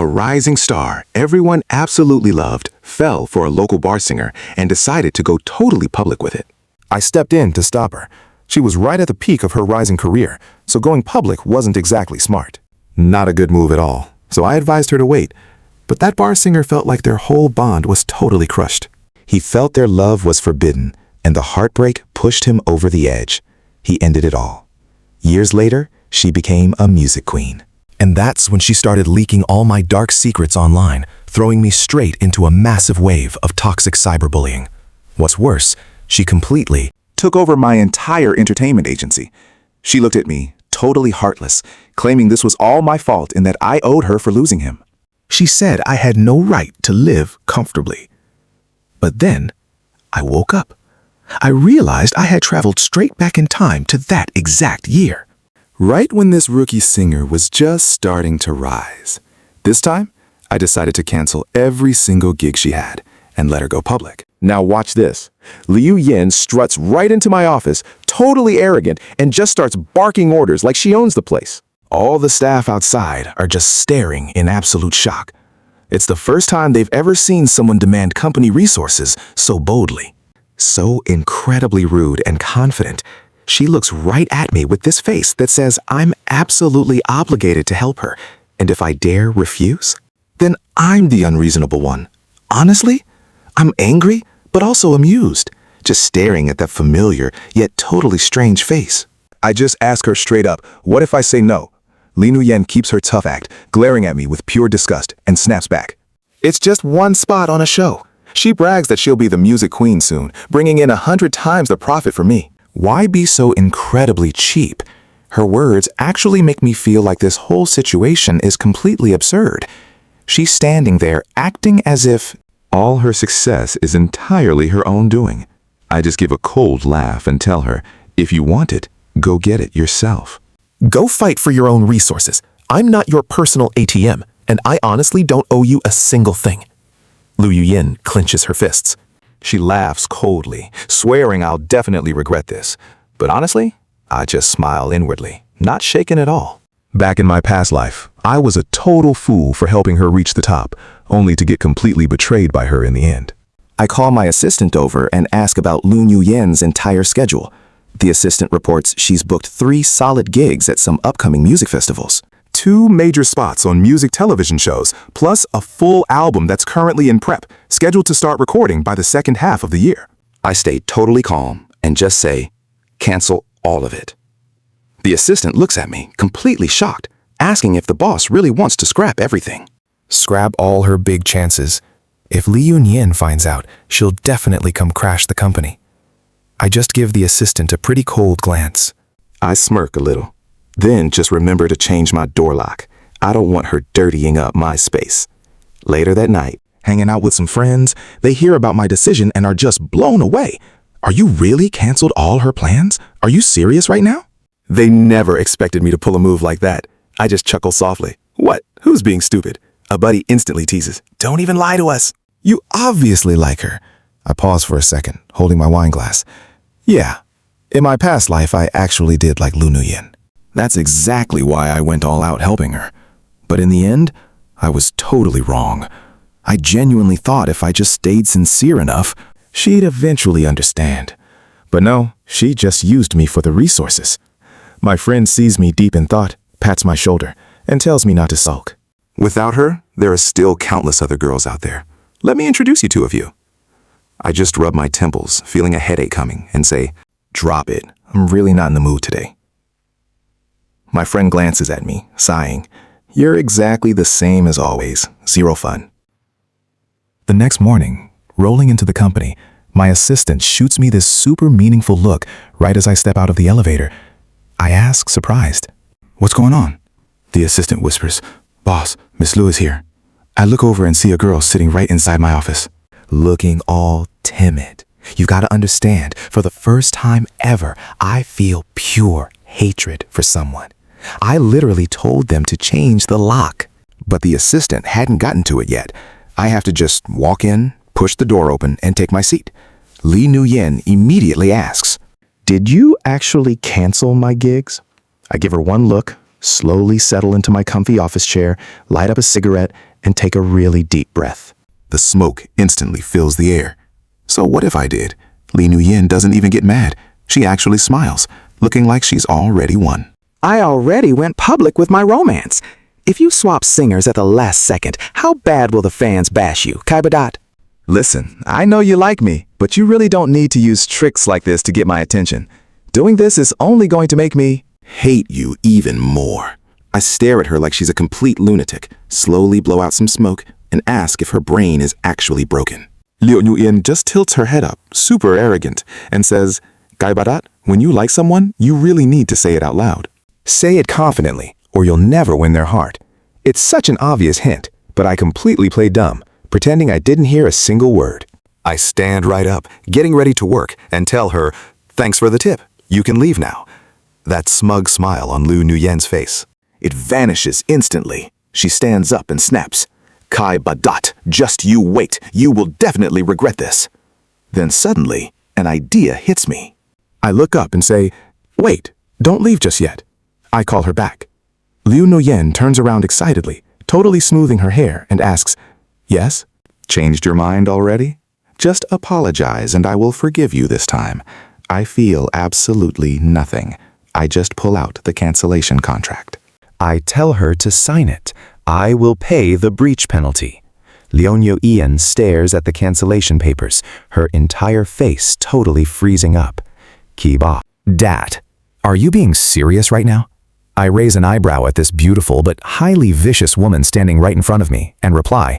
A rising star everyone absolutely loved fell for a local bar singer and decided to go totally public with it. I stepped in to stop her. She was right at the peak of her rising career, so going public wasn't exactly smart. Not a good move at all, so I advised her to wait. But that bar singer felt like their whole bond was totally crushed. He felt their love was forbidden, and the heartbreak pushed him over the edge. He ended it all. Years later, she became a music queen. And that's when she started leaking all my dark secrets online, throwing me straight into a massive wave of toxic cyberbullying. What's worse, she completely Took over my entire entertainment agency. She looked at me, totally heartless, claiming this was all my fault and that I owed her for losing him. She said I had no right to live comfortably. But then, I woke up. I realized I had traveled straight back in time to that exact year. Right when this rookie singer was just starting to rise. This time, I decided to cancel every single gig she had and let her go public. Now watch this. Liu Yin struts right into my office, totally arrogant, and just starts barking orders like she owns the place. All the staff outside are just staring in absolute shock. It's the first time they've ever seen someone demand company resources so boldly. So incredibly rude and confident, she looks right at me with this face that says I'm absolutely obligated to help her, and if I dare refuse, then I'm the unreasonable one. Honestly, I'm angry, but also amused, just staring at that familiar yet totally strange face. I just ask her straight up, what if I say no? Li Nuyen keeps her tough act, glaring at me with pure disgust, and snaps back. It's just one spot on a show. She brags that she'll be the music queen soon, bringing in 100 times the profit for me. Why be so incredibly cheap? Her words actually make me feel like this whole situation is completely absurd. She's standing there acting as if all her success is entirely her own doing. I just give a cold laugh and tell her, if you want it, go get it yourself. Go fight for your own resources. I'm not your personal ATM, and I honestly don't owe you a single thing. Liu Yin clenches her fists. She laughs coldly, swearing I'll definitely regret this. But honestly, I just smile inwardly, not shaken at all. Back in my past life, I was a total fool for helping her reach the top, only to get completely betrayed by her in the end. I call my assistant over and ask about Liu Yin's entire schedule. The assistant reports she's booked 3 solid gigs at some upcoming music festivals, 2 major spots on music television shows, plus a full album that's currently in prep, scheduled to start recording by the second half of the year. I stay totally calm and just say, cancel all of it. The assistant looks at me, completely shocked, asking if the boss really wants to scrap everything. Scrap all her big chances. If Liu Yin finds out, she'll definitely come crash the company. I just give the assistant a pretty cold glance. I smirk a little, then just remember to change my door lock. I don't want her dirtying up my space. Later that night, hanging out with some friends, they hear about my decision and are just blown away. Are you really canceled all her plans? Are you serious right now? They never expected me to pull a move like that. I just chuckle softly. What? Who's being stupid? A buddy instantly teases. Don't even lie to us. You obviously like her. I pause for a second, holding my wine glass. Yeah, in my past life, I actually did like Liu Yin. That's exactly why I went all out helping her. But in the end, I was totally wrong. I genuinely thought if I just stayed sincere enough, she'd eventually understand. But no, she just used me for the resources. My friend sees me deep in thought, pats my shoulder, and tells me not to sulk. Without her, there are still countless other girls out there. Let me introduce you to a few. I just rub my temples, feeling a headache coming, and say, drop it. I'm really not in the mood today. My friend glances at me, sighing. You're exactly the same as always. Zero fun. The next morning, rolling into the company, my assistant shoots me this super meaningful look right as I step out of the elevator. I ask, surprised, what's going on? The assistant whispers, boss, Miss Liu is here. I look over and see a girl sitting right inside my office, looking all timid. You've got to understand, for the first time ever, I feel pure hatred for someone. I literally told them to change the lock, but the assistant hadn't gotten to it yet. I have to just walk in, push the door open, and take my seat. Li Nuyen immediately asks, did you actually cancel my gigs? I give her one look, slowly settle into my comfy office chair, light up a cigarette, and take a really deep breath. The smoke instantly fills the air. So what if I did? Lee Nguyen doesn't even get mad. She actually smiles, looking like she's already won. I already went public with my romance. If you swap singers at the last second, how bad will the fans bash you, Kaibadat? Listen, I know you like me, but you really don't need to use tricks like this to get my attention. Doing this is only going to make me Hate you even more. I stare at her like she's a complete lunatic, slowly blow out some smoke, and ask if her brain is actually broken. Liu Nguyen just tilts her head up, super arrogant, and says, Kaibadat, when you like someone, you really need to say it out loud. Say it confidently, or you'll never win their heart. It's such an obvious hint, but I completely play dumb, pretending I didn't hear a single word. I stand right up, getting ready to work, and tell her, thanks for the tip. You can leave now. That smug smile on Liu Nguyen's face. It vanishes instantly. She stands up and snaps. Kaibadat, just you wait. You will definitely regret this. Then suddenly, an idea hits me. I look up and say, wait, don't leave just yet. I call her back. Liu Nguyen turns around excitedly, totally smoothing her hair, and asks, yes? Changed your mind already? Just apologize and I will forgive you this time. I feel absolutely nothing. I just pull out the cancellation contract. I tell her to sign it. I will pay the breach penalty. Liu Nguyen stares at the cancellation papers, her entire face totally freezing up. Kiba. Dad, are you being serious right now? I raise an eyebrow at this beautiful but highly vicious woman standing right in front of me and reply,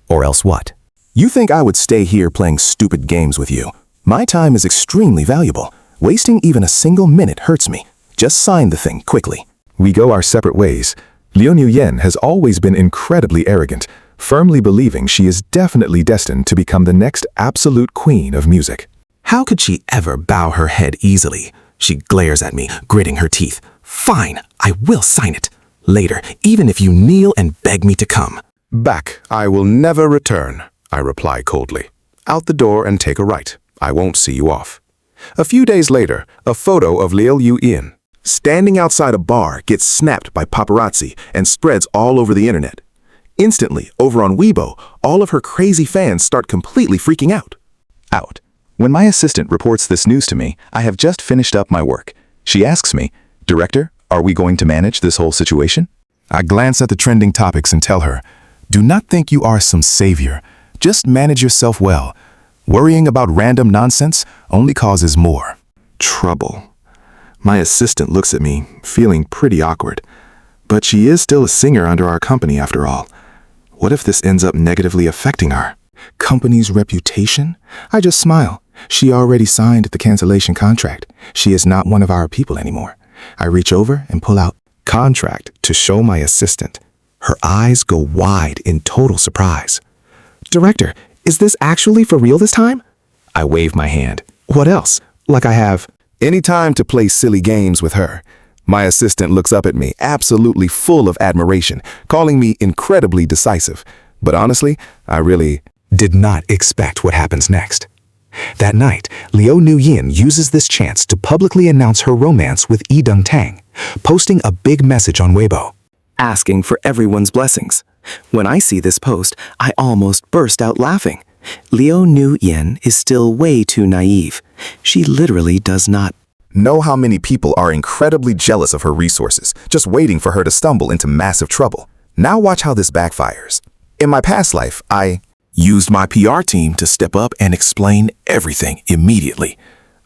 or else what? You think I would stay here playing stupid games with you? My time is extremely valuable. Wasting even a single minute hurts me. Just sign the thing quickly. We go our separate ways. Liu Nguyen has always been incredibly arrogant, firmly believing she is definitely destined to become the next absolute queen of music. How could she ever bow her head easily? She glares at me, gritting her teeth. Fine, I will sign it. Later, even if you kneel and beg me to come. Back, I will never return, I reply coldly. Out the door and take a right. I won't see you off. A few days later, a photo of Liu Nguyen standing outside a bar gets snapped by paparazzi and spreads all over the internet. Instantly, over on Weibo, all of her crazy fans start completely freaking out. When my assistant reports this news to me, I have just finished up my work. She asks me, Director, are we going to manage this whole situation? I glance at the trending topics and tell her, do not think you are some savior. Just manage yourself well. Worrying about random nonsense only causes more trouble. My assistant looks at me, feeling pretty awkward. But she is still a singer under our company after all. What if this ends up negatively affecting her? Company's reputation? I just smile. She already signed the cancellation contract. She is not one of our people anymore. I reach over and pull out contract to show my assistant. Her eyes go wide in total surprise. Director, is this actually for real this time? I wave my hand. What else? Like I have any time to play silly games with her. My assistant looks up at me, absolutely full of admiration, calling me incredibly decisive. But honestly, I really did not expect what happens next. That night, Liu Nguyen uses this chance to publicly announce her romance with Yi Deng-tang, posting a big message on Weibo, asking for everyone's blessings. When I see this post, I almost burst out laughing. Liu Nguyen is still way too naive. She literally does not know how many people are incredibly jealous of her resources, just waiting for her to stumble into massive trouble. Now watch how this backfires. In my past life, I used my PR team to step up and explain everything immediately.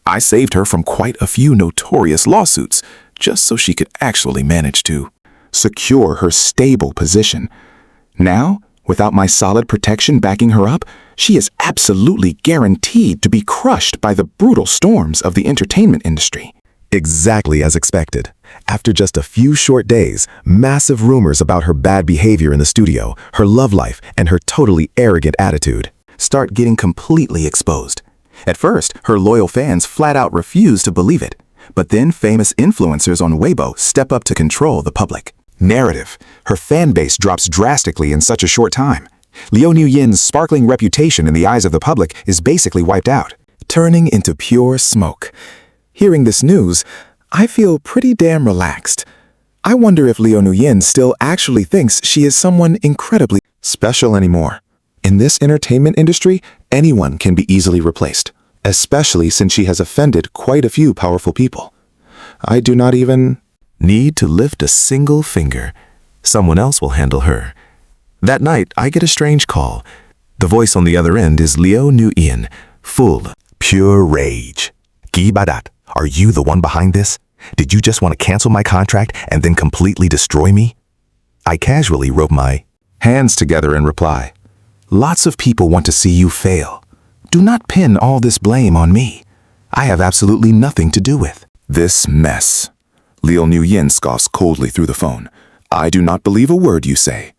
I saved her from quite a few notorious lawsuits, just so she could actually manage to secure her stable position. Now, without my solid protection backing her up, she is absolutely guaranteed to be crushed by the brutal storms of the entertainment industry. Exactly as expected. After just a few short days, massive rumors about her bad behavior in the studio, her love life, and her totally arrogant attitude start getting completely exposed. At first, her loyal fans flat out refuse to believe it. But then famous influencers on Weibo step up to control the public narrative. Her fan base drops drastically in such a short time. Liu Nguyen's sparkling reputation in the eyes of the public is basically wiped out, turning into pure smoke. Hearing this news, I feel pretty damn relaxed. I wonder if Liu Nuyen still actually thinks she is someone incredibly special anymore. In this entertainment industry, anyone can be easily replaced, especially since she has offended quite a few powerful people. I do not even need to lift a single finger. Someone else will handle her. That night, I get a strange call. The voice on the other end is Liu Nuyen, full, pure rage. Gi Badat, are you the one behind this? Did you just want to cancel my contract and then completely destroy me? I casually rub my hands together and reply, lots of people want to see you fail. Do not pin all this blame on me. I have absolutely nothing to do with this mess. Liu Nuyen scoffs coldly through the phone. I do not believe a word you say.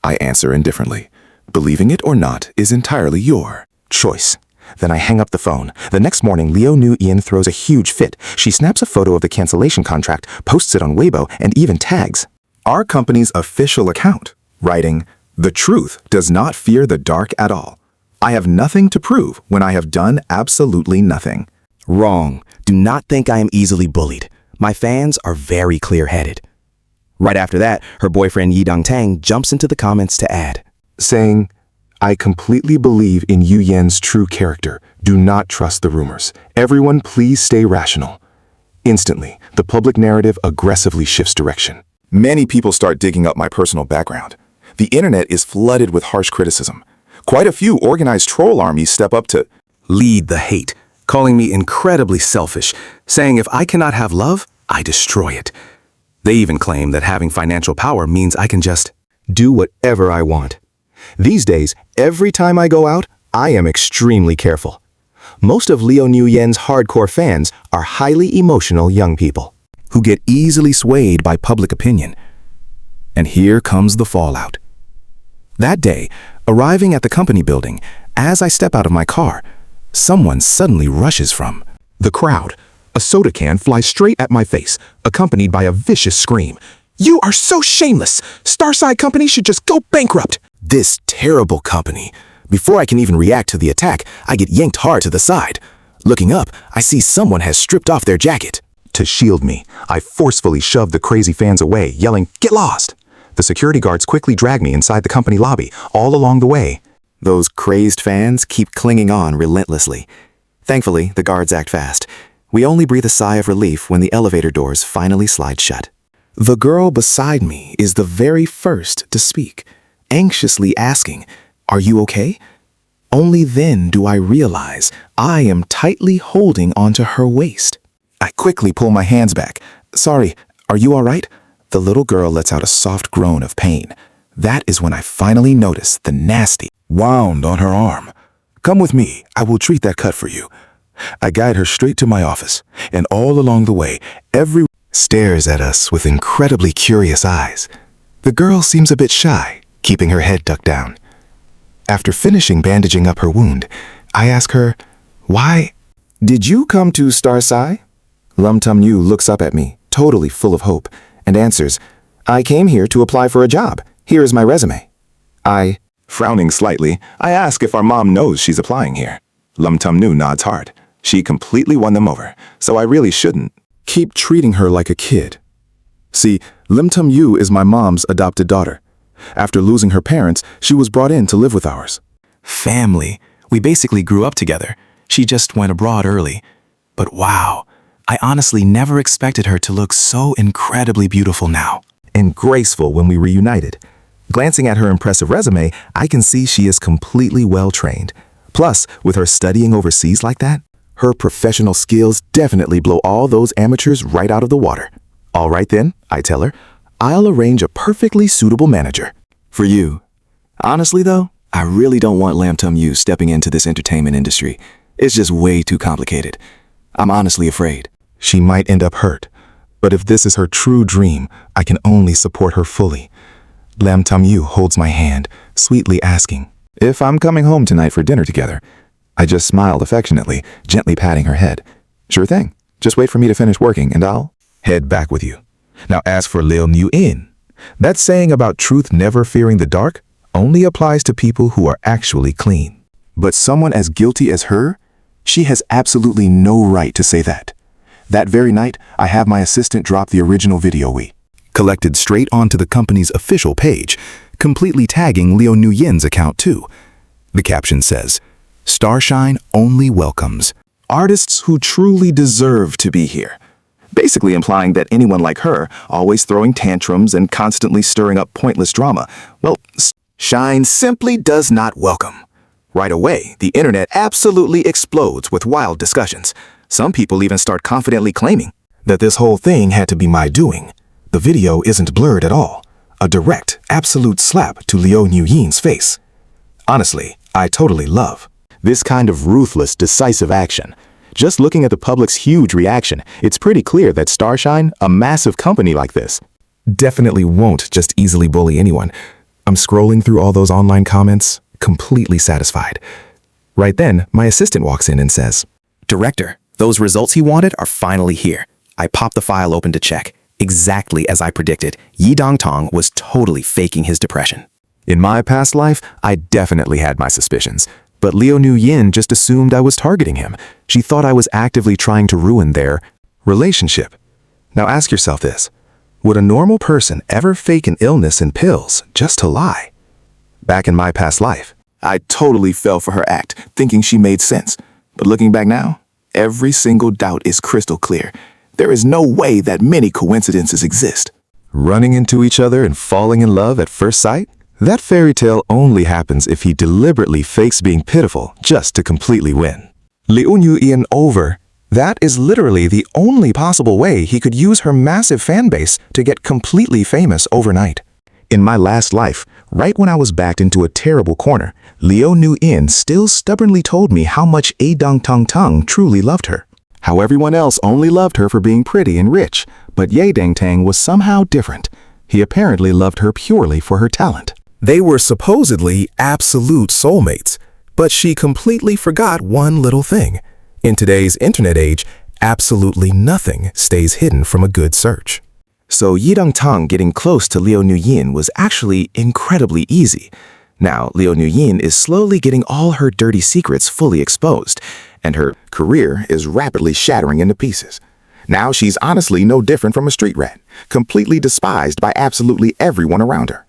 I answer indifferently. Believing it or not is entirely your choice. Then I hang up the phone. The next morning, Liu Nuyen throws a huge fit. She snaps a photo of the cancellation contract, posts it on Weibo, and even tags our company's official account, writing, "The truth does not fear the dark at all. I have nothing to prove when I have done absolutely nothing." Wrong. Do not think I am easily bullied. My fans are very clear-headed. Right after that, her boyfriend Yi Dongtang jumps into the comments to add, saying, I completely believe in Yu Yan's true character. Do not trust the rumors. Everyone please stay rational. Instantly, the public narrative aggressively shifts direction. Many people start digging up my personal background. The internet is flooded with harsh criticism. Quite a few organized troll armies step up to lead the hate, calling me incredibly selfish, saying if I cannot have love, I destroy it. They even claim that having financial power means I can just do whatever I want. These days, every time I go out, I am extremely careful. Most of Liu Nuyen's hardcore fans are highly emotional young people who get easily swayed by public opinion. And here comes the fallout. That day, arriving at the company building, as I step out of my car, someone suddenly rushes from the crowd. A soda can flies straight at my face, accompanied by a vicious scream. You are so shameless! Starside Company should just go bankrupt! This terrible company. Before I can even react to the attack, I get yanked hard to the side. Looking up, I see someone has stripped off their jacket. To shield me, I forcefully shove the crazy fans away, yelling, "Get lost!" The security guards quickly drag me inside the company lobby, all along the way. Those crazed fans keep clinging on relentlessly. Thankfully, the guards act fast. We only breathe a sigh of relief when the elevator doors finally slide shut. The girl beside me is the very first to speak, anxiously asking, "Are you okay?" Only then do I realize I am tightly holding onto her waist. I quickly pull my hands back. "Sorry, are you all right?" The little girl lets out a soft groan of pain. That is when I finally notice the nasty wound on her arm. "Come with me, I will treat that cut for you." I guide her straight to my office, and all along the way, everyone stares at us with incredibly curious eyes. The girl seems a bit shy, keeping her head ducked down. After finishing bandaging up her wound, I ask her, "Why did you come to Starsai?" Lum Tum Yu looks up at me, totally full of hope, and answers, "I came here to apply for a job. Here is my resume." Frowning slightly, I ask if our mom knows she's applying here. Lum Tum Yu nods hard. She completely won them over, so I really shouldn't keep treating her like a kid. See, Lim Tum Yu is my mom's adopted daughter. After losing her parents, she was brought in to live with ours. Family. We basically grew up together. She just went abroad early. But wow, I honestly never expected her to look so incredibly beautiful now. And graceful when we reunited. Glancing at her impressive resume, I can see she is completely well-trained. Plus, with her studying overseas like that, her professional skills definitely blow all those amateurs right out of the water. All right then, I tell her, I'll arrange a perfectly suitable manager. For you. Honestly though, I really don't want Lam Tum Yu stepping into this entertainment industry. It's just way too complicated. I'm honestly afraid. She might end up hurt. But if this is her true dream, I can only support her fully. Lam Tum Yu holds my hand, sweetly asking if I'm coming home tonight for dinner together. I just smiled affectionately, gently patting her head. Sure thing. Just wait for me to finish working and I'll head back with you. Now as for Liu Nuyen, that saying about truth never fearing the dark only applies to people who are actually clean. But someone as guilty as her, she has absolutely no right to say that. That very night, I have my assistant drop the original video we collected straight onto the company's official page, completely tagging Liu Nuyin's account too. The caption says, "Starshine only welcomes artists who truly deserve to be here." Basically implying that anyone like her, always throwing tantrums and constantly stirring up pointless drama, well, Shine simply does not welcome. Right away, the internet absolutely explodes with wild discussions. Some people even start confidently claiming that this whole thing had to be my doing. The video isn't blurred at all. A direct, absolute slap to Liu Nuyin's face. Honestly, I totally love this kind of ruthless, decisive action. Just looking at the public's huge reaction, it's pretty clear that Starshine, a massive company like this, definitely won't just easily bully anyone. I'm scrolling through all those online comments, completely satisfied. Right then, my assistant walks in and says, Director, those results he wanted are finally here. I popped the file open to check. Exactly as I predicted, Yi Dongtong was totally faking his depression. In my past life, I definitely had my suspicions. But Liu Nuyin just assumed I was targeting him. She thought I was actively trying to ruin their relationship. Now ask yourself this. Would a normal person ever fake an illness and pills just to lie? Back in my past life, I totally fell for her act, thinking she made sense. But looking back now, every single doubt is crystal clear. There is no way that many coincidences exist. Running into each other and falling in love at first sight? That fairy tale only happens if he deliberately fakes being pitiful just to completely win. Liu Nuyin over. That is literally the only possible way he could use her massive fan base to get completely famous overnight. In my last life, right when I was backed into a terrible corner, Liu Nuyin still stubbornly told me how much A Dong Tong Tong truly loved her. How everyone else only loved her for being pretty and rich, but Ye Dang Tang was somehow different. He apparently loved her purely for her talent. They were supposedly absolute soulmates, but she completely forgot one little thing. In today's internet age, absolutely nothing stays hidden from a good search. So Yi Dongtang getting close to Liu Nuyin was actually incredibly easy. Now, Liu Nuyin is slowly getting all her dirty secrets fully exposed, and her career is rapidly shattering into pieces. Now she's honestly no different from a street rat, completely despised by absolutely everyone around her.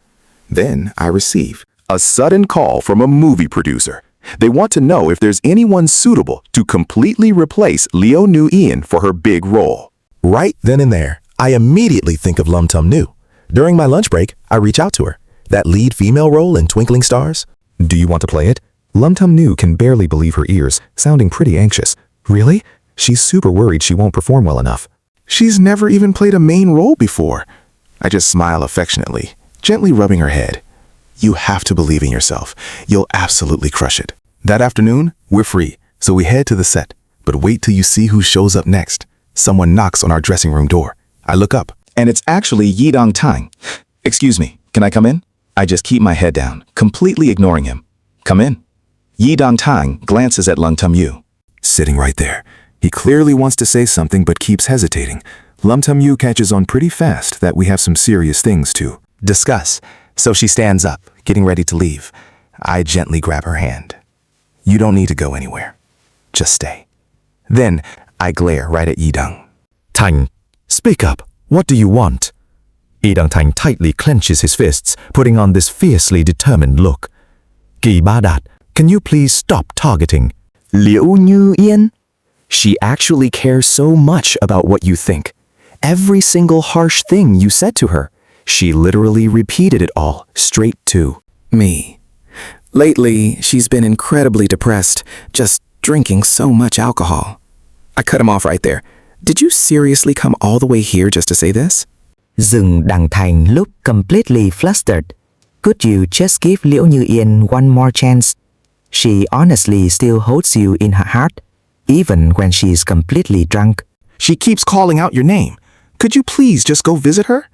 Then I receive a sudden call from a movie producer. They want to know if there's anyone suitable to completely replace Liu Nuyin for her big role. Right then and there, I immediately think of Lum Tum Nu. During my lunch break, I reach out to her. That lead female role in Twinkling Stars? Do you want to play it? Lum Tum Nu can barely believe her ears, sounding pretty anxious. Really? She's super worried she won't perform well enough. She's never even played a main role before. I just smile affectionately, gently rubbing her head. You have to believe in yourself. You'll absolutely crush it. That afternoon, we're free, so we head to the set. But wait till you see who shows up next. Someone knocks on our dressing room door. I look up, and it's actually Yi Dongtang. Excuse me, can I come in? I just keep my head down, completely ignoring him. Come in. Yi Dongtang glances at Lum Tum Yu, sitting right there. He clearly wants to say something but keeps hesitating. Lum Tum Yu catches on pretty fast that we have some serious things to discuss. So she stands up, getting ready to leave. I gently grab her hand. You don't need to go anywhere. Just stay. Then I glare right at Yi Dong. Tang, speak up. What do you want? Yi Dong-tang tightly clenches his fists, putting on this fiercely determined look. Gi Ba Dat, can you please stop targeting Liu Nuyin? She actually cares so much about what you think. Every single harsh thing you said to her, she literally repeated it all straight to me. Lately, she's been incredibly depressed, just drinking so much alcohol. I cut him off right there. Did you seriously come all the way here just to say this? Dừng Đằng Thành looked completely flustered. Could you just give Liễu Như Yên one more chance? She honestly still holds you in her heart, even when she's completely drunk. She keeps calling out your name. Could you please just go visit her?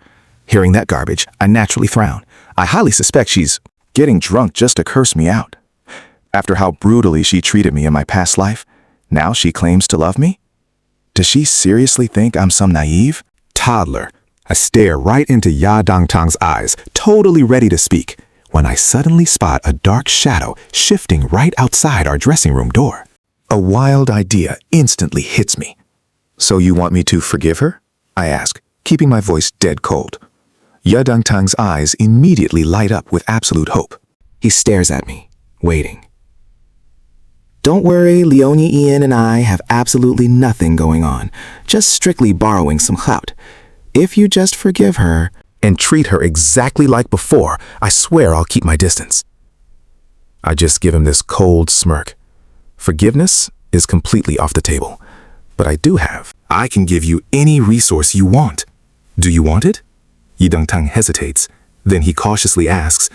Hearing that garbage, I naturally frown. I highly suspect she's getting drunk just to curse me out. After how brutally she treated me in my past life, now she claims to love me? Does she seriously think I'm some naive toddler? I stare right into Ya Dongtang's eyes, totally ready to speak, when I suddenly spot a dark shadow shifting right outside our dressing room door. A wild idea instantly hits me. So you want me to forgive her? I ask, keeping my voice dead cold. Ye Dongtang's eyes immediately light up with absolute hope. He stares at me, waiting. Don't worry, Leonie Ian and I have absolutely nothing going on, just strictly borrowing some clout. If you just forgive her and treat her exactly like before, I swear I'll keep my distance. I just give him this cold smirk. Forgiveness is completely off the table, but I do have. I can give you any resource you want. Do you want it? Ye Dongtang hesitates. Then he cautiously asks,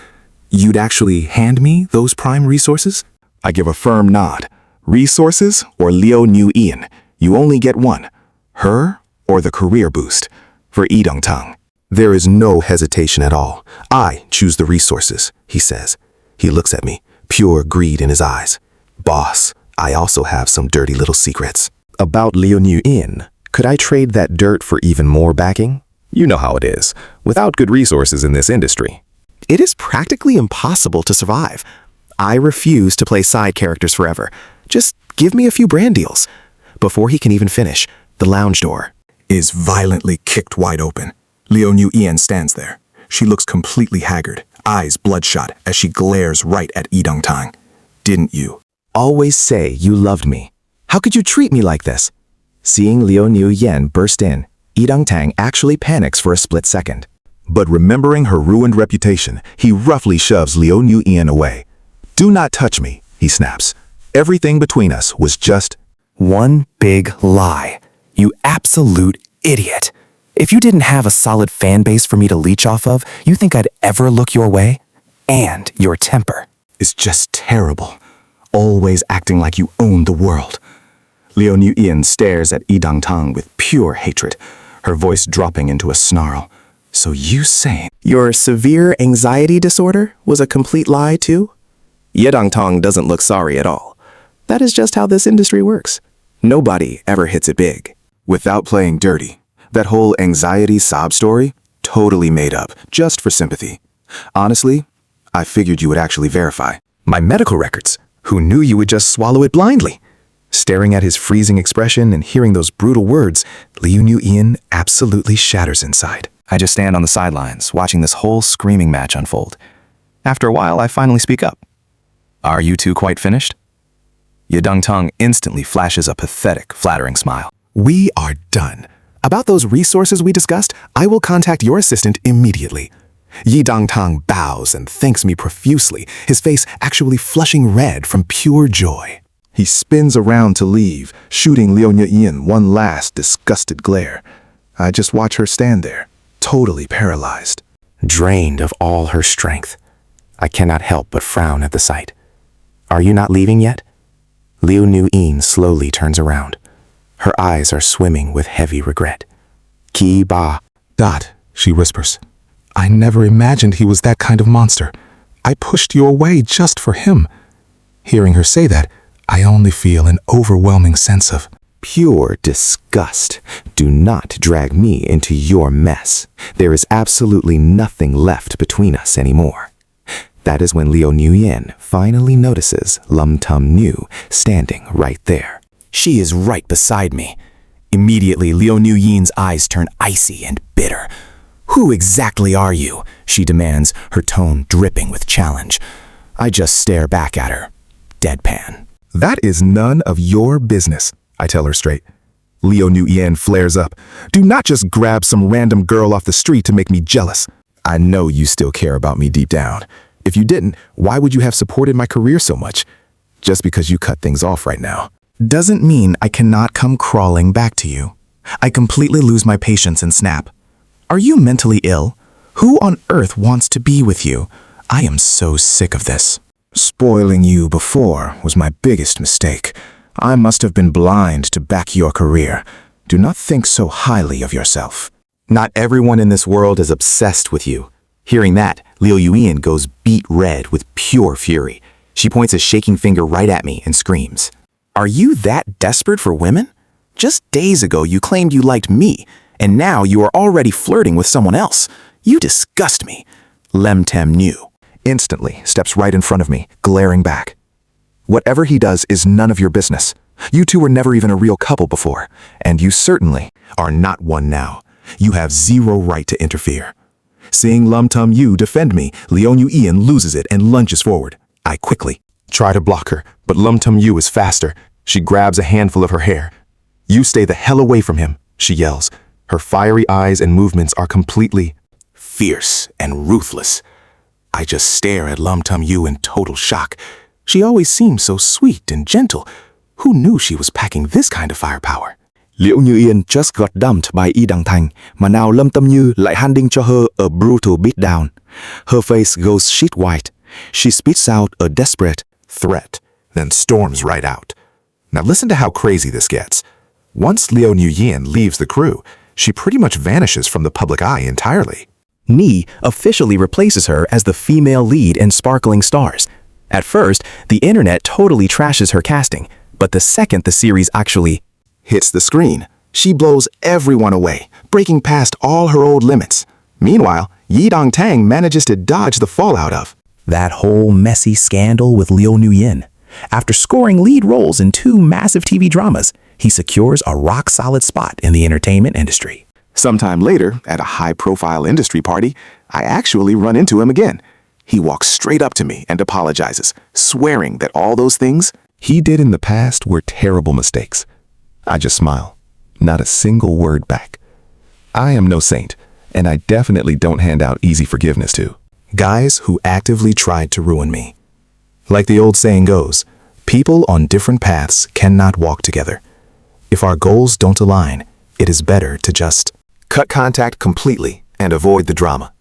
you'd actually hand me those prime resources? I give a firm nod. Resources or Liu New Ian, you only get one. Her or the career boost. For Ye Dongtang, there is no hesitation at all. I choose the resources, he says. He looks at me, pure greed in his eyes. Boss, I also have some dirty little secrets. About Liu New Ian, could I trade that dirt for even more backing? You know how it is, without good resources in this industry. It is practically impossible to survive. I refuse to play side characters forever. Just give me a few brand deals. Before he can even finish, the lounge door is violently kicked wide open. Liu New Ian stands there. She looks completely haggard, eyes bloodshot as she glares right at Ye Dongtang. Didn't you always say you loved me? How could you treat me like this? Seeing Liu New Yen burst in, Ye Dongtang actually panics for a split second. But remembering her ruined reputation, he roughly shoves Liu New Ian away. Do not touch me, he snaps. Everything between us was just one big lie. You absolute idiot. If you didn't have a solid fan base for me to leech off of, you think I'd ever look your way? And your temper is just terrible. Always acting like you own the world. Liu New Ian stares at Ye Dongtang with pure hatred, her voice dropping into a snarl. So you say your severe anxiety disorder was a complete lie too? Ye Dongtang doesn't look sorry at all. That is just how this industry works. Nobody ever hits it big. Without playing dirty, that whole anxiety sob story, totally made up, just for sympathy. Honestly, I figured you would actually verify. My medical records. Who knew you would just swallow it blindly? Staring at his freezing expression and hearing those brutal words, Liu New Ian absolutely shatters inside. I just stand on the sidelines, watching this whole screaming match unfold. After a while, I finally speak up. Are you two quite finished? Ye Dongtang instantly flashes a pathetic, flattering smile. We are done. About those resources we discussed, I will contact your assistant immediately. Ye Dongtang bows and thanks me profusely, his face actually flushing red from pure joy. He spins around to leave, shooting Liu New Ian one last disgusted glare. I just watch her stand there, totally paralyzed. Drained of all her strength. I cannot help but frown at the sight. Are you not leaving yet? Liu New Ian slowly turns around. Her eyes are swimming with heavy regret. Ki ba. Dot, she whispers. I never imagined he was that kind of monster. I pushed you away just for him. Hearing her say that, I only feel an overwhelming sense of pure disgust. Do not drag me into your mess. There is absolutely nothing left between us anymore. That is when Liu New Yen finally notices Lum Tum Nu standing right there. She is right beside me. Immediately, Liu New Yen's eyes turn icy and bitter. Who exactly are you? She demands, her tone dripping with challenge. I just stare back at her, deadpan. That is none of your business, I tell her straight. Liu New Yen flares up. Do not just grab some random girl off the street to make me jealous. I know you still care about me deep down. If you didn't, why would you have supported my career so much? Just because you cut things off right now doesn't mean I cannot come crawling back to you. I completely lose my patience and snap. Are you mentally ill? Who on earth wants to be with you? I am so sick of this. Spoiling you before was my biggest mistake. I must have been blind to back your career. Do not think so highly of yourself. Not everyone in this world is obsessed with you. Hearing that, Liu Yuan goes beet red with pure fury. She points a shaking finger right at me and screams. Are you that desperate for women? Just days ago you claimed you liked me, and now you are already flirting with someone else. You disgust me. Lem Tem Nu instantly steps right in front of me, glaring back. Whatever he does is none of your business. You two were never even a real couple before, and you certainly are not one now. You have zero right to interfere. Seeing Lum Tum Yu defend me, Liu Ian loses it and lunges forward. I quickly try to block her, but Lum Tum Yu is faster. She grabs a handful of her hair. "You stay the hell away from him," she yells. Her fiery eyes and movements are completely fierce and ruthless. I just stare at Lum Tum Yu in total shock. She always seemed so sweet and gentle. Who knew she was packing this kind of firepower? Liễu Như Yên just got dumped by Yi Đăng Thành, mà now Lâm Tâm Như lại handing cho her a brutal beatdown. Her face goes sheet white. She spits out a desperate threat, then storms right out. Now listen to how crazy this gets. Once Liu Nuyen leaves the crew, she pretty much vanishes from the public eye entirely. Ni officially replaces her as the female lead in Sparkling Stars. At first, the internet totally trashes her casting, but the second the series actually hits the screen, she blows everyone away, breaking past all her old limits. Meanwhile, Yi Dongtang manages to dodge the fallout of that whole messy scandal with Liu Nuyen. After scoring lead roles in 2 massive TV dramas, he secures a rock-solid spot in the entertainment industry. Sometime later, at a high-profile industry party, I actually run into him again. He walks straight up to me and apologizes, swearing that all those things he did in the past were terrible mistakes. I just smile, not a single word back. I am no saint, and I definitely don't hand out easy forgiveness to guys who actively tried to ruin me. Like the old saying goes, people on different paths cannot walk together. If our goals don't align, it is better to just cut contact completely and avoid the drama.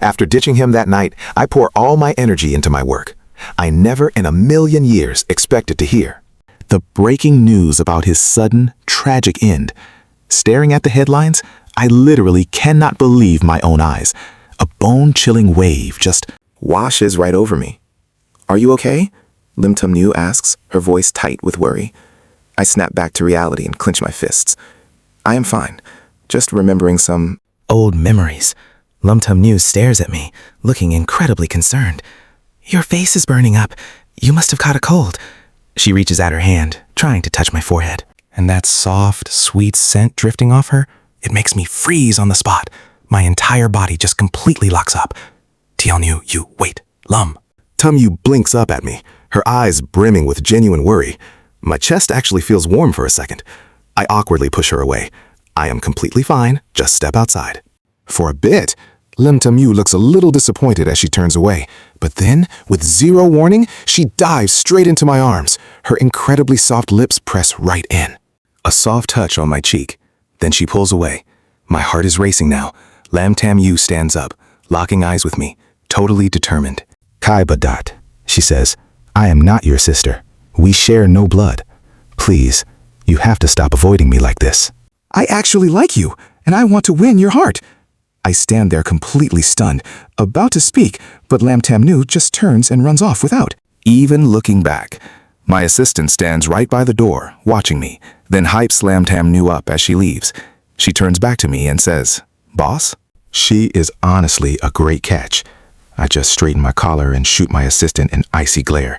After ditching him that night, I pour all my energy into my work. I never in a million years expected to hear the breaking news about his sudden, tragic end. Staring at the headlines, I literally cannot believe my own eyes. A bone-chilling wave just washes right over me. "Are you okay?" Lim Tum Nhu asks, her voice tight with worry. I snap back to reality and clench my fists. "I am fine, just remembering some old memories." Lum Tum Nhu stares at me, looking incredibly concerned. "Your face is burning up. You must have caught a cold." She reaches out her hand, trying to touch my forehead. And that soft, sweet scent drifting off her, it makes me freeze on the spot. My entire body just completely locks up. Tianyu, wait, Lum. Tum Yu blinks up at me, her eyes brimming with genuine worry. My chest actually feels warm for a second. I awkwardly push her away. I am completely fine, just step outside. For a bit, Lim Tum Yu looks a little disappointed as she turns away, but then, with zero warning, she dives straight into my arms. Her incredibly soft lips press right in. A soft touch on my cheek. Then she pulls away. My heart is racing now. Lam Tam Yu stands up, locking eyes with me, totally determined. "Kai Badat," she says, "I am not your sister. We share no blood. Please, you have to stop avoiding me like this." "I actually like you, and I want to win your heart." I stand there completely stunned, about to speak, but Lam Tam Nu just turns and runs off without even looking back. My assistant stands right by the door, watching me, then hypes Lam Tam Nu up as she leaves. She turns back to me and says, "Boss?" She is honestly a great catch. I just straighten my collar and shoot my assistant an icy glare.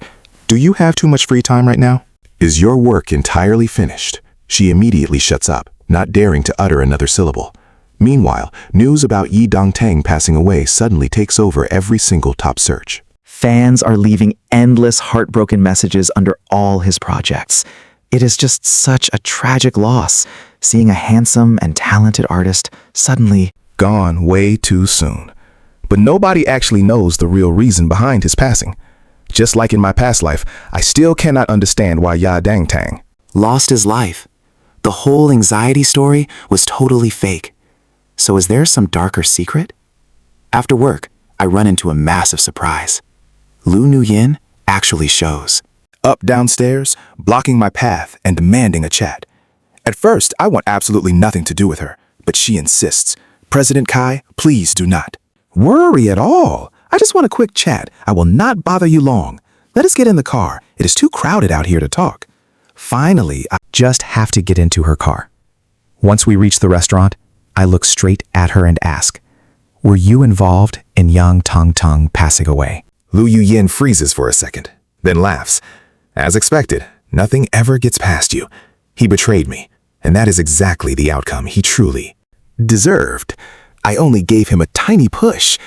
"Do you have too much free time right now? Is your work entirely finished?" She immediately shuts up, not daring to utter another syllable. Meanwhile, news about Yi Dongtang passing away suddenly takes over every single top search. Fans are leaving endless heartbroken messages under all his projects. It is just such a tragic loss, seeing a handsome and talented artist suddenly gone way too soon. But nobody actually knows the real reason behind his passing. Just like in my past life, I still cannot understand why Ya Dangtang lost his life. The whole anxiety story was totally fake. So is there some darker secret? After work, I run into a massive surprise. Lu Nuyen actually shows up downstairs, blocking my path and demanding a chat. At first, I want absolutely nothing to do with her, but she insists. "President Kai, please do not worry at all. I just want a quick chat. I will not bother you long. Let us get in the car. It is too crowded out here to talk." Finally, I just have to get into her car. Once we reach the restaurant, I look straight at her and ask, "Were you involved in Yang Tong passing away?" Lu Yuyin freezes for a second, then laughs. As expected, nothing ever gets past you. He betrayed me, and that is exactly the outcome he truly deserved. I only gave him a tiny push.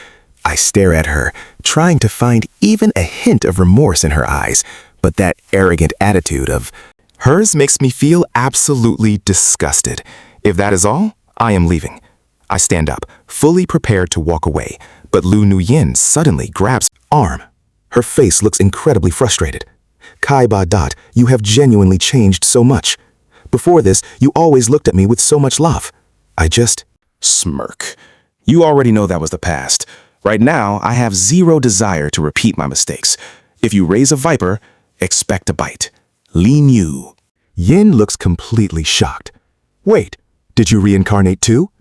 I stare at her, trying to find even a hint of remorse in her eyes, but that arrogant attitude of hers makes me feel absolutely disgusted. If that is all, I am leaving. I stand up, fully prepared to walk away, but Lu Nuyen suddenly grabs my arm. Her face looks incredibly frustrated. Kai Ba Dot, you have genuinely changed so much. Before this, you always looked at me with so much love. I just Smirk. You already know that was the past. Right now, I have zero desire to repeat my mistakes. If you raise a viper, expect a bite. Lin Yu. Yin looks completely shocked. Wait, did you reincarnate too?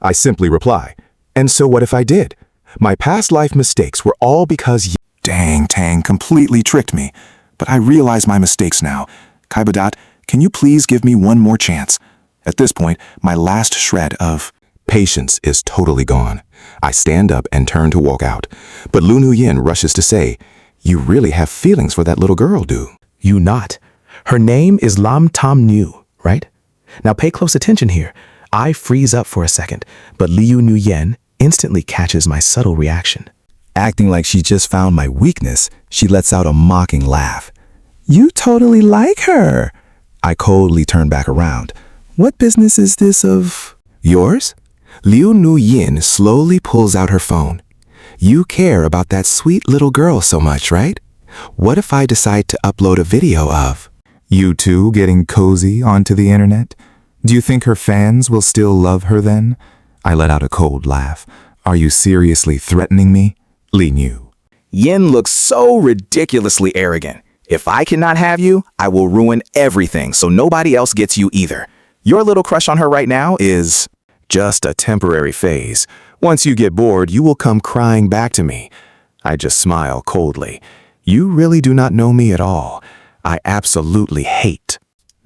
I simply reply, and so what if I did? My past life mistakes were all because Dang, Tang completely tricked me. But I realize my mistakes now. Kai Ba Dot, can you please give me one more chance? At this point, my last shred of patience is totally gone. I stand up and turn to walk out, but Lu Nuyen rushes to say, you really have feelings for that little girl, do You not. Her name is Lam Tam Nu, right? Now pay close attention here. I freeze up for a second, but Liu Nuyen instantly catches my subtle reaction. Acting like she just found my weakness, she lets out a mocking laugh. You totally like her. I coldly turn back around. What business is this of yours? Liu Nuyen slowly pulls out her phone. You care about that sweet little girl so much, right? What if I decide to upload a video of you two getting cozy onto the internet? Do you think her fans will still love her then? I let out a cold laugh. Are you seriously threatening me? Lin Yu. Yin looks so ridiculously arrogant. If I cannot have you, I will ruin everything so nobody else gets you either. Your little crush on her right now is just a temporary phase. Once you get bored, you will come crying back to me. I just smile coldly. You really do not know me at all. I absolutely hate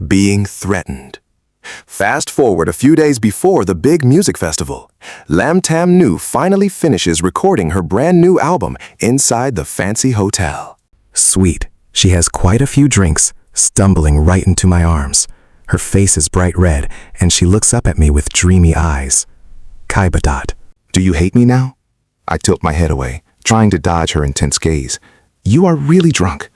being threatened. Fast forward a few days before the big music festival. Lam Tam Nu finally finishes recording her brand new album inside the fancy hotel. Sweet, she has quite a few drinks, stumbling right into my arms. Her face is bright red, and she looks up at me with dreamy eyes. Kai Ba Dot, do you hate me now? I tilt my head away, trying to dodge her intense gaze. You are really drunk.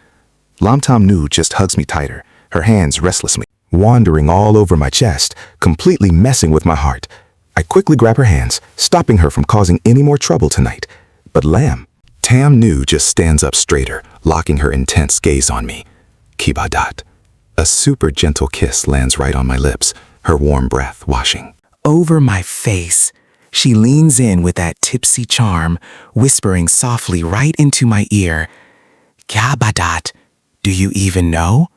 Lam Tam Nu just hugs me tighter, her hands restlessly wandering all over my chest, completely messing with my heart. I quickly grab her hands, stopping her from causing any more trouble tonight. But Lam Tam Nu just stands up straighter, locking her intense gaze on me. Kai Ba Dot. A super gentle kiss lands right on my lips, her warm breath washing over my face. She leans in with that tipsy charm, whispering softly right into my ear. Kai Ba Dot, do you even know?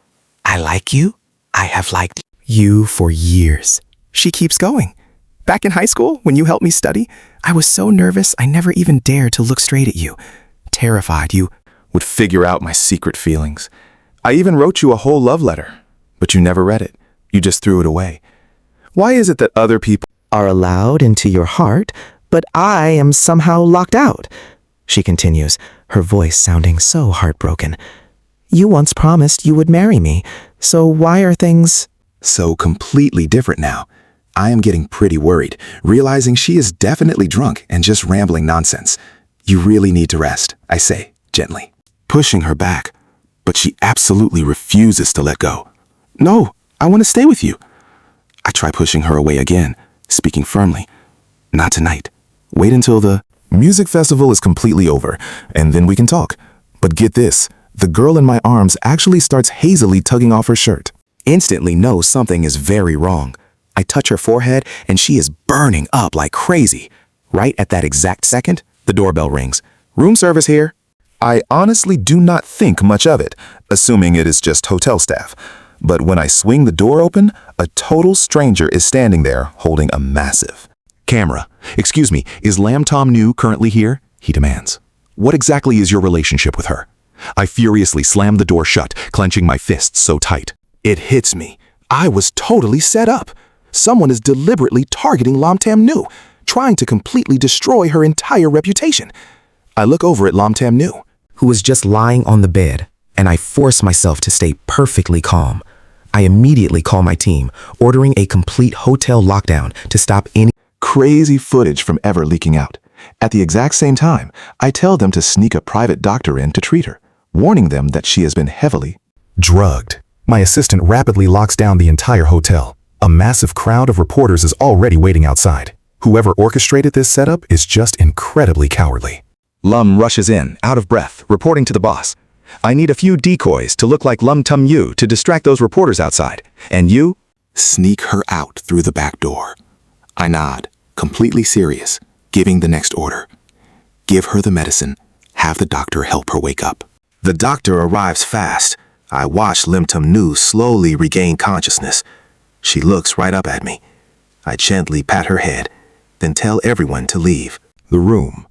I like you. I have liked you for years. She keeps going. Back in high school, when you helped me study, I was so nervous I never even dared to look straight at you. Terrified you would figure out my secret feelings. I even wrote you a whole love letter, but you never read it. You just threw it away. Why is it that other people are allowed into your heart, but I am somehow locked out? She continues, her voice sounding so heartbroken. You once promised you would marry me, so why are things so completely different now? I am getting pretty worried, realizing she is definitely drunk and just rambling nonsense. You really need to rest, I say, gently, pushing her back, but she absolutely refuses to let go. No, I want to stay with you. I try pushing her away again, speaking firmly. Not tonight. Wait until the music festival is completely over, and then we can talk. But get this. The girl in my arms actually starts hazily tugging off her shirt. Instantly knows something is very wrong. I touch her forehead and she is burning up like crazy. Right at that exact second, the doorbell rings. Room service here. I honestly do not think much of it, assuming it is just hotel staff. But when I swing the door open, a total stranger is standing there holding a massive camera. Excuse me, is Lam Tam Nu currently here? He demands. What exactly is your relationship with her? I furiously slam the door shut, clenching my fists so tight. It hits me. I was totally set up. Someone is deliberately targeting Lam Tam Nu, trying to completely destroy her entire reputation. I look over at Lam Tam Nu, who is just lying on the bed, and I force myself to stay perfectly calm. I immediately call my team, ordering a complete hotel lockdown to stop any crazy footage from ever leaking out. At the exact same time, I tell them to sneak a private doctor in to treat her, warning them that she has been heavily Drugged. My assistant rapidly locks down the entire hotel. A massive crowd of reporters is already waiting outside. Whoever orchestrated this setup is just incredibly cowardly. Lum rushes in, out of breath, reporting to the boss. I need a few decoys to look like Lum Tum Yu to distract those reporters outside. And you? sneak her out through the back door. I nod, completely serious, giving the next order. Give her the medicine, have the doctor help her wake up. The doctor arrives fast. I watch Lim Tum Nu slowly regain consciousness. She looks right up at me. I gently pat her head, then tell everyone to leave. The room.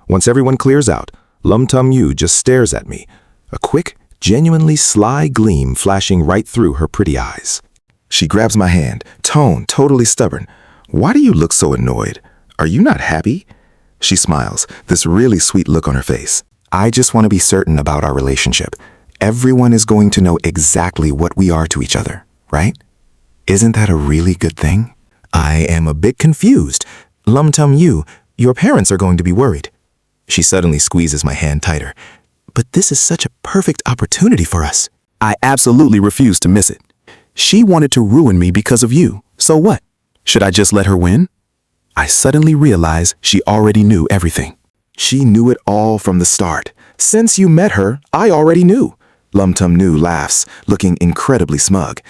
Once everyone clears out, Lum Tum Yu just stares at me, a quick, genuinely sly gleam flashing right through her pretty eyes. She grabs my hand, tone totally stubborn. Why do you look so annoyed? Are you not happy? She smiles, this really sweet look on her face. I just want to be certain about our relationship. Everyone is going to know exactly what we are to each other, right? Isn't that a really good thing? I am a bit confused. Lum Tum Yu, your parents are going to be worried. She suddenly squeezes my hand tighter. But this is such a perfect opportunity for us. I absolutely refuse to miss it. She wanted to ruin me because of you. So what? Should I just let her win? I suddenly realize she already knew everything. She knew it all from the start. Since you met her, I already knew. Lum Tum Nu laughs, looking incredibly smug.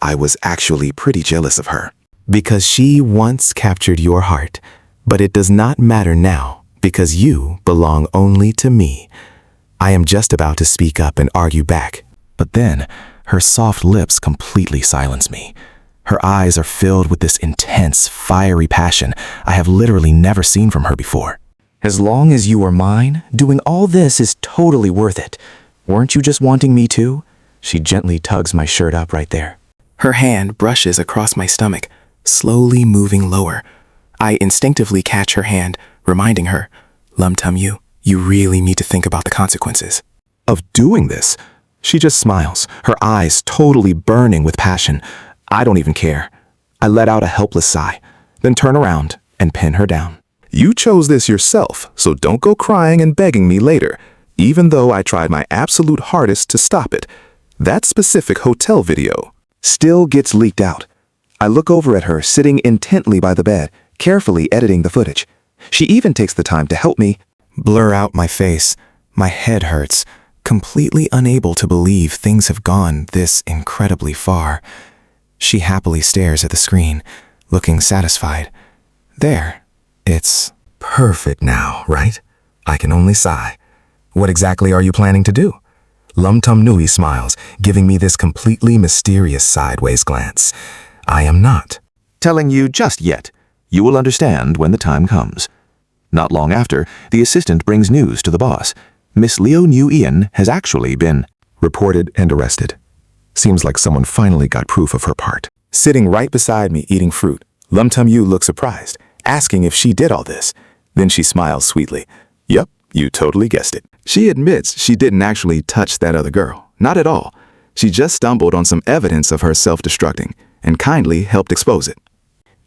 I was actually pretty jealous of her. Because she once captured your heart. But it does not matter now, because you belong only to me. I am just about to speak up and argue back. But then, her soft lips completely silence me. Her eyes are filled with this intense, fiery passion I have literally never seen from her before. As long as you are mine, doing all this is totally worth it. Weren't you just wanting me too? She gently tugs my shirt up right there. Her hand brushes across my stomach, slowly moving lower. I instinctively catch her hand, reminding her, Lum Tum Yu, you really need to think about the consequences. Of doing this? She just smiles, her eyes totally burning with passion. I don't even care. I let out a helpless sigh, then turn around and pin her down. You chose this yourself, so don't go crying and begging me later, even though I tried my absolute hardest to stop it. That specific hotel video still gets leaked out. I look over at her sitting intently by the bed, carefully editing the footage. She even takes the time to help me blur out my face. My head hurts, completely unable to believe things have gone this incredibly far. She happily stares at the screen, looking satisfied. There, it's perfect now, right? I can only sigh. What exactly are you planning to do? Lum Tum Nui smiles, giving me this completely mysterious sideways glance. I am not telling you just yet. You will understand when the time comes. Not long after, the assistant brings news to the boss. Miss Liu New Ian has actually been reported and arrested. Seems like someone finally got proof of her part. Sitting right beside me eating fruit, Lum Tum Yu looks surprised, asking if she did all this. Then she smiles sweetly. Yep, you totally guessed it. She admits she didn't actually touch that other girl. Not at all. She just stumbled on some evidence of her self-destructing and kindly helped expose it.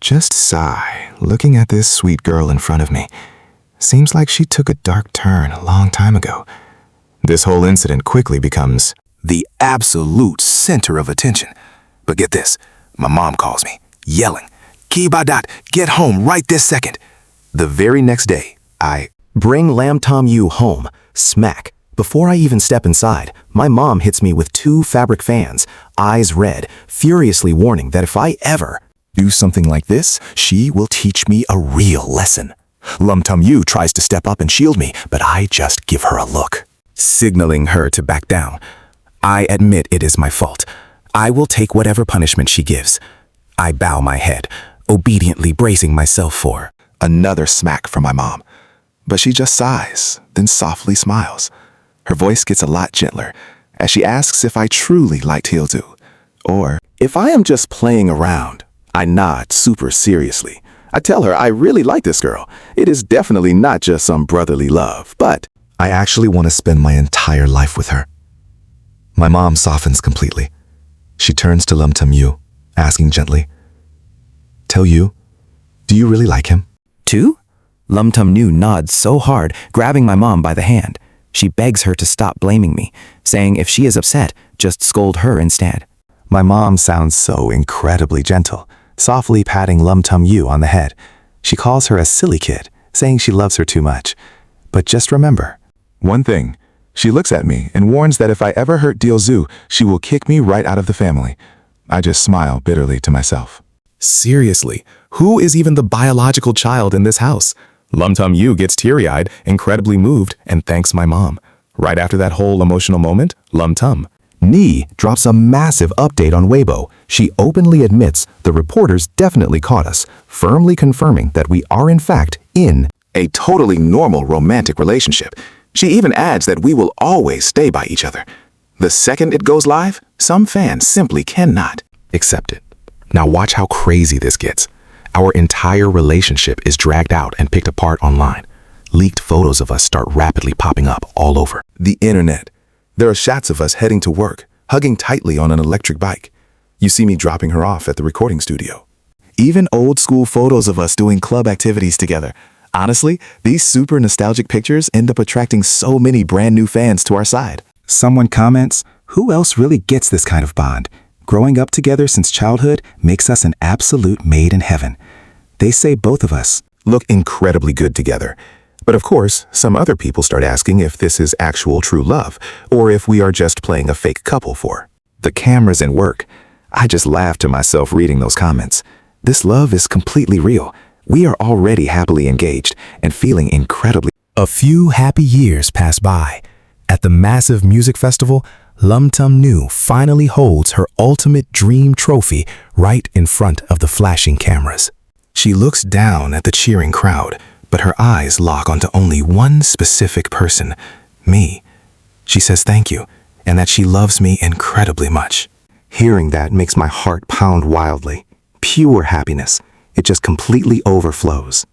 Just sigh, looking at this sweet girl in front of me. Seems like she took a dark turn a long time ago. This whole incident quickly becomes the absolute center of attention. But get this, my mom calls me, yelling, Kibadat, get home right this second. The very next day, I bring Lam Tom Yu home, smack. Before I even step inside, my mom hits me with 2 fabric fans, eyes red, furiously warning that if I ever do something like this, she will teach me a real lesson. Lum Tum Yu tries to step up and shield me, but I just give her a look, signaling her to back down. I admit it is my fault. I will take whatever punishment she gives. I bow my head, obediently bracing myself for another smack from my mom. But she just sighs, then softly smiles. Her voice gets a lot gentler as she asks if I truly liked Hildu, or if I am just playing around. I nod super seriously. I tell her I really like this girl. It is definitely not just some brotherly love, but I actually want to spend my entire life with her. My mom softens completely. She turns to Lum Tum Yu, asking gently, Tell you, Do you really like him? Two? Lum Tum Nu nods so hard, grabbing my mom by the hand. She begs her to stop blaming me, saying if she is upset, just scold her instead. My mom sounds so incredibly gentle, softly patting Lum Tum Yu on the head. She calls her a silly kid, saying she loves her too much. But just remember one thing. She looks at me and warns that if I ever hurt Dio Zhu, she will kick me right out of the family. I just smile bitterly to myself. Seriously, who is even the biological child in this house? Lum Tum Yu gets teary-eyed, incredibly moved, and thanks my mom. Right after that whole emotional moment, Lum Tum. Ni drops a massive update on Weibo. She openly admits the reporters definitely caught us, firmly confirming that we are in fact in A totally normal romantic relationship. She even adds that we will always stay by each other. The second it goes live, some fans simply cannot accept it. Now watch how crazy this gets. Our entire relationship is dragged out and picked apart online. Leaked photos of us start rapidly popping up all over the internet. There are shots of us heading to work, hugging tightly on an electric bike. You see me dropping her off at the recording studio. Even old school photos of us doing club activities together. Honestly, these super nostalgic pictures end up attracting so many brand new fans to our side. Someone comments, who else really gets this kind of bond? Growing up together since childhood makes us an absolute mate in heaven. They say both of us look incredibly good together. But of course, some other people start asking if this is actual true love, or if we are just playing a fake couple for the cameras and work. I just laugh to myself reading those comments. This love is completely real. We are already happily engaged and feeling incredibly. A few happy years pass by. At the massive music festival, Lum Tum Nu finally holds her ultimate dream trophy right in front of the flashing cameras. She looks down at the cheering crowd, but her eyes lock onto only one specific person, me. She says thank you, and that she loves me incredibly much. Hearing that makes my heart pound wildly. Pure happiness. It just completely overflows.